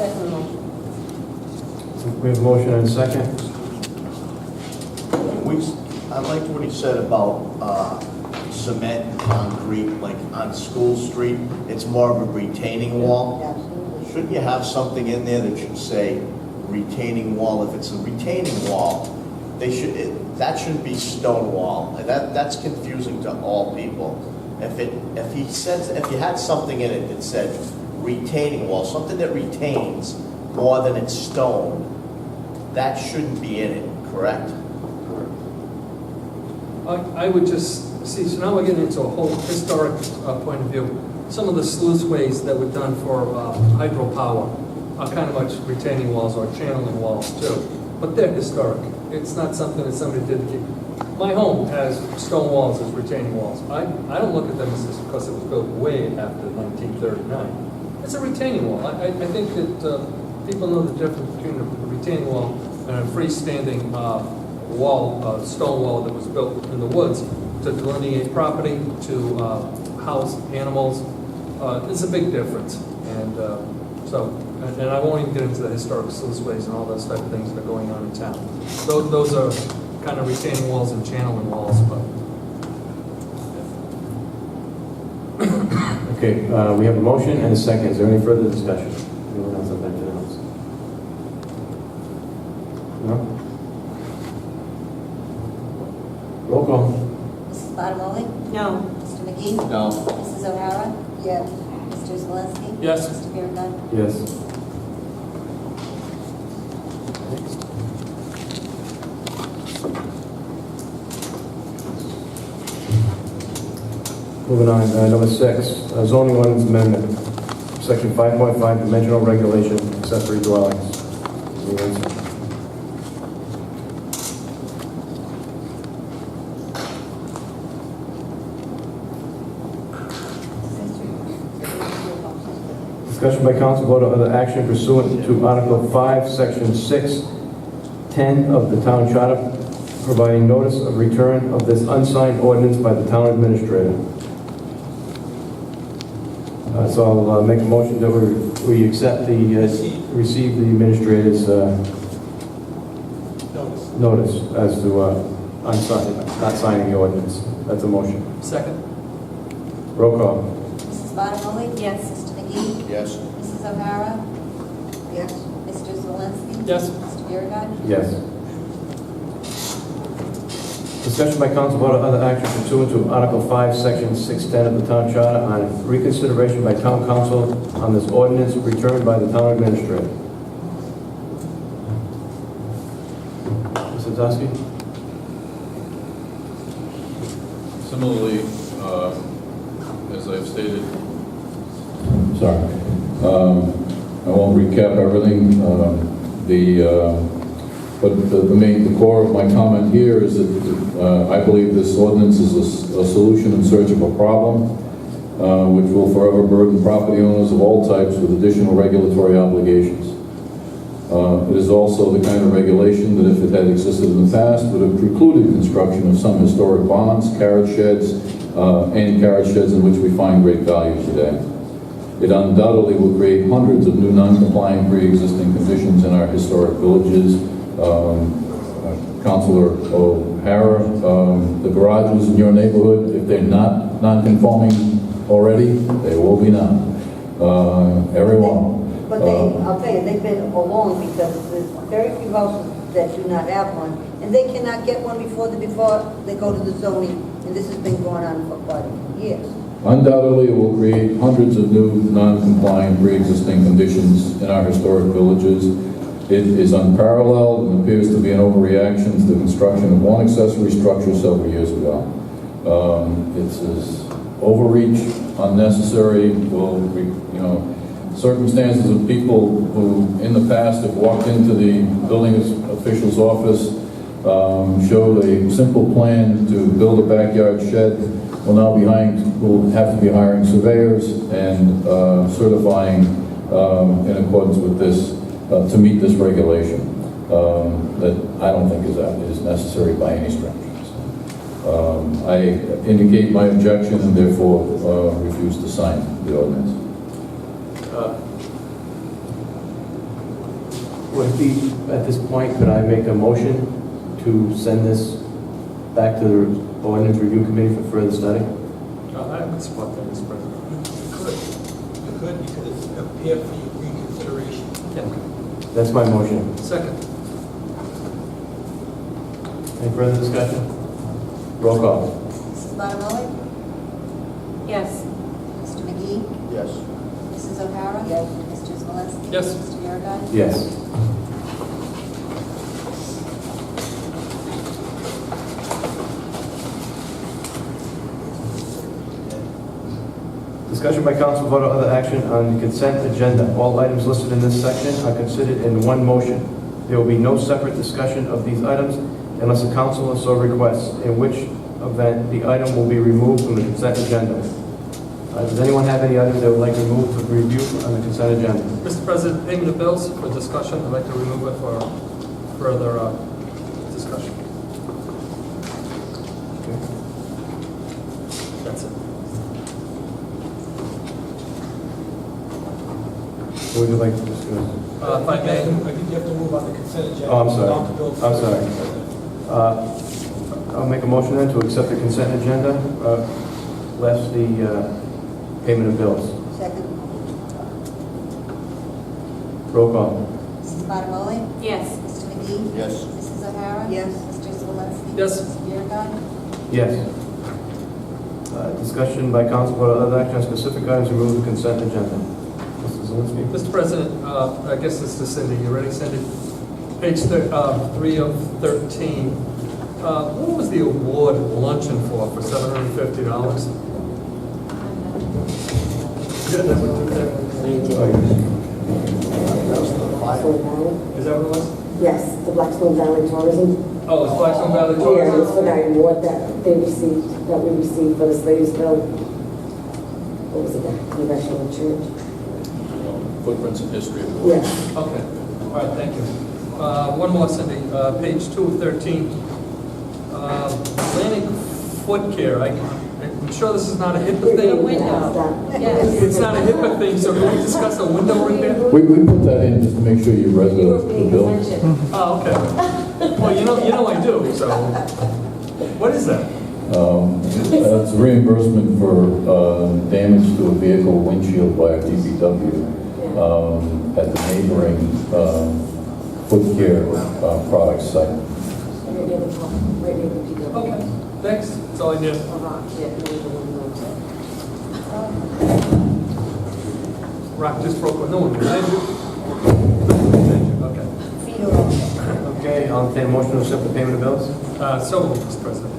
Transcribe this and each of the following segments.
Second motion. We have a motion and a second. I liked what he said about cement and concrete, like on School Street. It's more of a retaining wall. Absolutely. Shouldn't you have something in there that should say retaining wall? If it's a retaining wall, that shouldn't be stone wall. That's confusing to all people. If you had something in it that said retaining wall, something that retains more than it's stone, that shouldn't be in it, correct? I would just see, so now we're getting into a whole historic point of view. Some of the sluiceways that were done for hydropower are kind of like retaining walls or channeling walls too, but they're historic. It's not something that somebody did to keep. My home has stone walls as retaining walls. I don't look at them as this because it was built way after 1939. It's a retaining wall. I think that people know the difference between a retaining wall and a freestanding wall, stone wall that was built in the woods to delineate property, to house animals. There's a big difference. And and I won't even get into the historic sluiceways and all those type of things that are going on in town. Those are kind of retaining walls and channeling walls, but. Okay, we have a motion and a second. Is there any further discussion? Anyone else have anything else? No? Roll call. Mrs. Bottomoli? No. Mr. McGee? No. Mrs. O'Hara? Yes. Mr. Zelinski? Yes. Mr. Biragad? Yes. Moving on, number 6, zoning ordinance amendment, section 5.5, dimensional regulation, accessory dwellings. Any answer? Discussion by council, vote or other action pursuant to Article 5, Section 6.10 of the Town Charter, providing notice of return of this unsigned ordinance by the Town Administrator. So I'll make a motion that we accept receive the Administrator's notice as to not signing the ordinance. That's a motion. Second? Roll call. Mrs. Bottomoli? Yes. Mr. McGee? Yes. Mrs. O'Hara? Yes. Mr. Zelinski? Yes. Mr. Biragad? Yes. Discussion by council vote or other action pursuant to Article 5, Section 6.10 of the Town Charter on reconsideration by Town Council on this ordinance returned by the Town Administrator. Mr. Dusky? Similarly, as I've stated, I won't recap everything. But the core of my comment here is that I believe this ordinance is a solution in search of a problem, which will forever burden property owners of all types with additional regulatory obligations. It is also the kind of regulation that, if it had existed in the past, would have precluded construction of some historic barns, carriage sheds, and carriage sheds in which we find great value today. It undoubtedly will create hundreds of new non-compliant pre-existing conditions in our historic villages. Councilor O'Hara, the garages in your neighborhood, if they're not non-conforming already, they will be now. Every one. But I'll tell you, they've been alone because there's very few houses that do not have one, and they cannot get one before they go to the zoning, and this has been going on for quite a few years. Undoubtedly, it will create hundreds of new non-compliant pre-existing conditions in our historic villages. It is unparalleled and appears to be an overreaction to the construction of one accessory structure several years ago. It's overreach, unnecessary. Circumstances of people who, in the past, have walked into the building official's office, showed a simple plan to build a backyard shed, will have to be hiring surveyors and certifying in accordance with this. To meet this regulation that I don't think is necessary by any stretch. I indicate my objection and therefore refuse to sign the ordinance. Would it be, at this point, could I make a motion to send this back to the Ordinance Review Committee for further study? I would support that, Mr. President. You could, because it's appear for your reconsideration. Yeah. That's my motion. Second. Any further discussion? Roll call. Mrs. Bottomoli? Yes. Mr. McGee? Yes. Mrs. O'Hara? Yes. Mr. Zelinski? Yes. Mr. Biragad? Yes. Discussion by council, vote or other action on the consent agenda. All items listed in this section are considered in one motion. There will be no separate discussion of these items unless the council so requests, in which event the item will be removed from the consent agenda. Does anyone have any items they would like to remove for review on the consent agenda? Mr. President, payment of bills for discussion. I'd like to remove it for further discussion. That's it. What would you like to discuss? If I may, I think you have to move on the consent agenda. Oh, I'm sorry. Not the bill. I'm sorry. I'll make a motion then to accept the consent agenda, less the payment of bills. Second. Roll call. Mrs. Bottomoli? Yes. Mr. McGee? Yes. Mrs. O'Hara? Yes. Mr. Zelinski? Yes. Mr. Biragad? Yes. Discussion by council, vote or other action on specific items removed from the consent agenda. Mr. Zelinski? Mr. President, I guess this is Cindy. You ready, Cindy? Page 3 of 13. What was the award luncheon for $750? Yeah, that would do that. Is that what it was? Yes, the Blackstone Valley Tourism. Oh, it's Blackstone Valley Yeah, it's Tourism? for that award that they received, that we received for the Slatersville, what was it, the Congregational Church? Footprints in history of the Yes. Okay, all right, thank you. One more, Cindy, page 2 of 13. Atlantic Foot Care, I'm sure this is not a HIPAA thing. Yes. It's not a HIPAA thing, so can we discuss a window repair? We put that in just to make sure you read You were the paying bill. attention. Oh, okay. Well, you know I do, so. What is that? It's reimbursement for damage to a vehicle windshield by a DPW at the neighboring foot care products site. Right near the top, right near the people. Okay, thanks, that's all I knew. Rock just broke, no one did. Okay. Feet are okay. Okay, I'll entertain a motion to accept the payment of bills. So moved, Mr. President.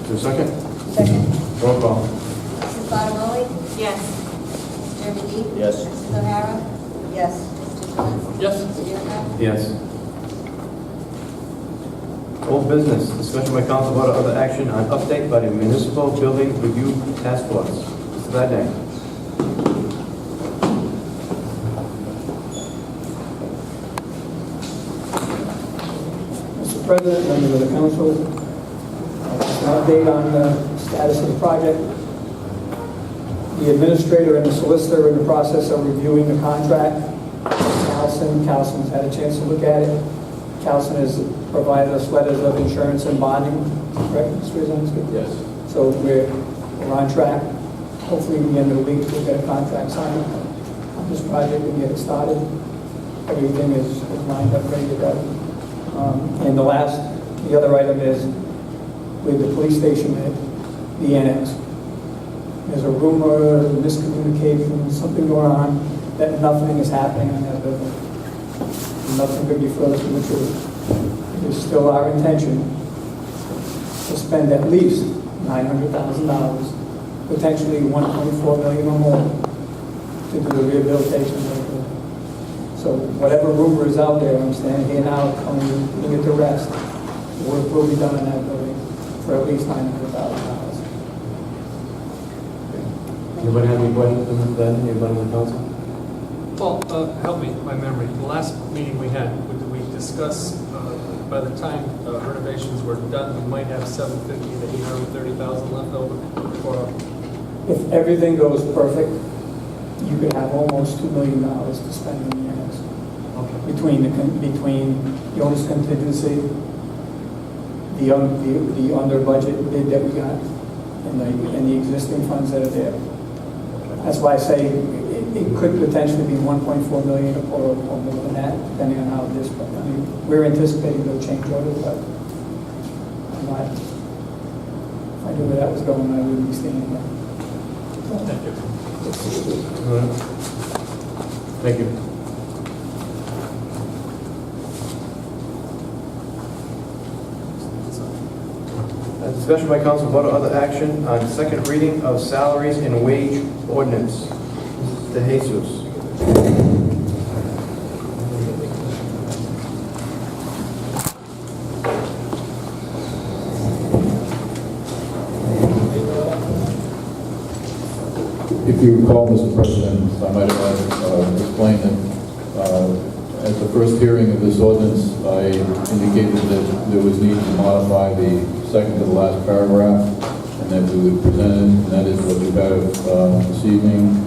Is there a second? Second. Roll call. Mrs. Bottomoli? Yes. Mr. McGee? Yes. Mrs. O'Hara? Yes. Mr. Zelinski? Yes. Mr. Biragad? Yes. Old business, discussion by council, vote or other action on update by the Municipal Building Review Task Force. Mr. Vadney. Mr. President, members of the council, an update on the status of the project. The administrator and the solicitor are in the process of reviewing the contract. Calson's had a chance to look at it. Calson has provided us letters of insurance and bonding, right, Mr. Zelinski? Yes. So we're on track. Hopefully, at the end of the week, we'll get a contract signed on this project and get it started. Everything is lined up, ready to go. And the other item is with the police station at the annex. There's a rumor, miscommunication, something going on, that nothing is happening in that building. Nothing could be further from the truth. It is still our intention to spend at least $900,000, potentially $1.4 million or more, to do the rehabilitation of the building. So whatever rumor is out there, I'm standing here now telling you, look at the rest. Work will be done in that building for at least $900,000. Anybody have any questions on that? Anybody on the council? Well, help me, my memory. The last meeting we had, did we discuss, by the time renovations were done, we might have 750 to 830,000 left over for, If everything goes perfect, you could have almost $2 million to spend in the annex. Okay. between the owner's contingency, the under budget bid that we got, and the existing funds that are there. That's why I say it could potentially be 1.4 million or more than that, depending on how this, but I mean, we're anticipating no change order, but I'm not, if I knew where that was going, I wouldn't be standing here. Thank you. Thank you. Discussion by council, vote or other action on second reading of salaries and wage ordinance. De Jesus. If you recall, Mr. President, I might have explained that at the first hearing of this ordinance, I indicated that there was need to modify the second to the last paragraph, and that we would present it, and that is what you have this evening.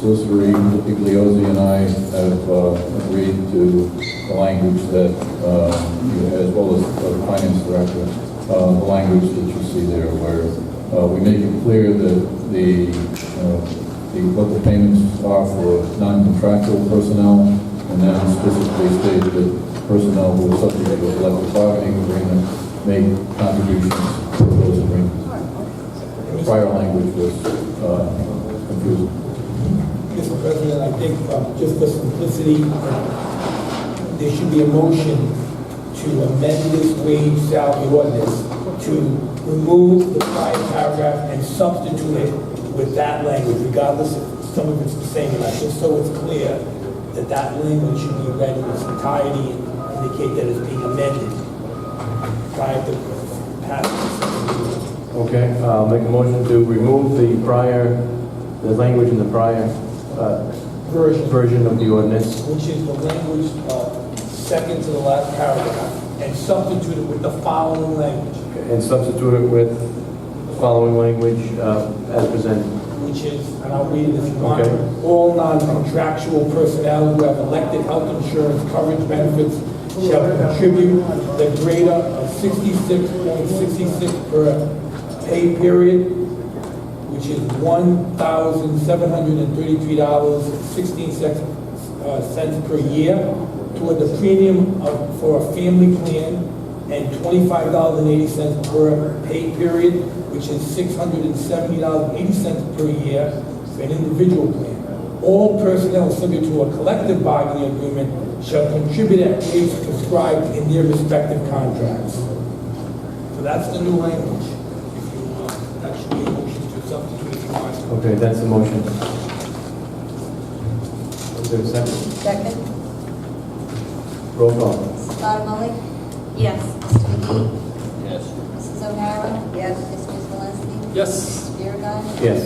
Solicitor Igliozzi and I have agreed to the language that, as well as the finance director, the language that you see there, where we make it clear that what the payments are for non-contractual personnel, and then specifically state that personnel who are subject to a collective bargaining agreement make contributions to those agreements. The prior language was confusing. Mr. President, I think just for simplicity, there should be a motion to amend this wage salary ordinance to remove the prior paragraph and substitute it with that language, regardless if some of it's the same or not, just so it's clear that that language should be read in its entirety and indicate that it's being amended prior to passing. Okay, I'll make a motion to remove the language in the prior version of the ordinance. Which is the language second to the last paragraph, and substitute it with the following language. And substitute it with the following language as presented. Which is, and I'll read it if you want, Okay. all non-contractual personnel who have elected health insurance coverage benefits shall contribute the greater of 66.66 per pay period, which is $1,733.16 per year, toward the premium for a family plan, and $25.80 per pay period, which is $670.80 per year for an individual plan. All personnel subject to a collective bargaining agreement shall contribute at rates prescribed in their respective contracts. So that's the new language. If you that should be a motion to substitute if you want. Okay, that's the motion. Is there a second? Second? Roll call. Mrs. Bottomoli? Yes. Mr. McGee? Yes. Mrs. O'Hara? Yes. Mr. Zelinski? Yes. Mr. Biragad? Yes.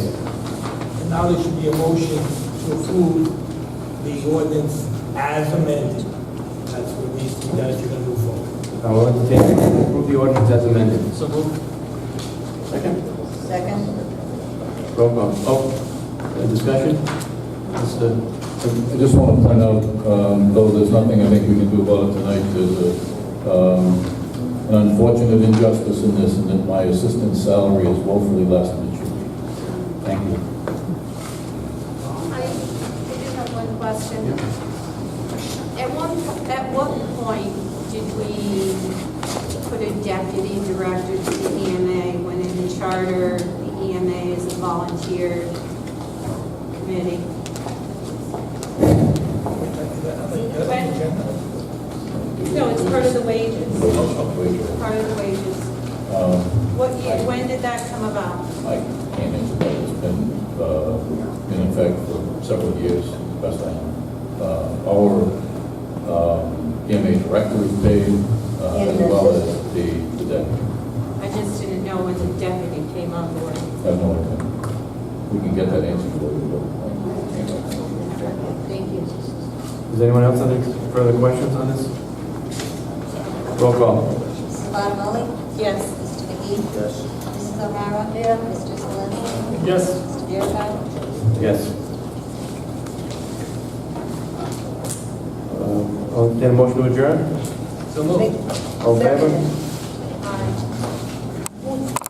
And now there should be a motion to approve the ordinance as amended. That's what needs to be done if you're going to move forward. I will entertain to approve the ordinance as amended. So moved. Second? Second? Roll call. Oh, discussion? I just want to point out, though there's nothing I think we can do about it tonight, there's an unfortunate injustice in this, and that my assistant's salary is woefully less than it should be. Thank you. I just have one question. At what point did we put a deputy director to the EMA when in the charter, the EMA is a volunteer committee? No, it's part of the wages. Part of the wages. What year, when did that come about? I can't answer that. It's been in effect for several years, best I know. Our EMA director is paid, as well as the deputy. I just didn't know when the deputy came on board. I have no idea. We can get that answer for you. Thank you. Does anyone else have any further questions on this? Roll call. Mrs. Bottomoli? Yes. Mr. McGee? Yes. Mrs. O'Hara? Yeah. Mr. Zelinski? Yes. Mr. Biragad? Yes. I'll entertain a motion to adjourn. So moved. All in favor? Second.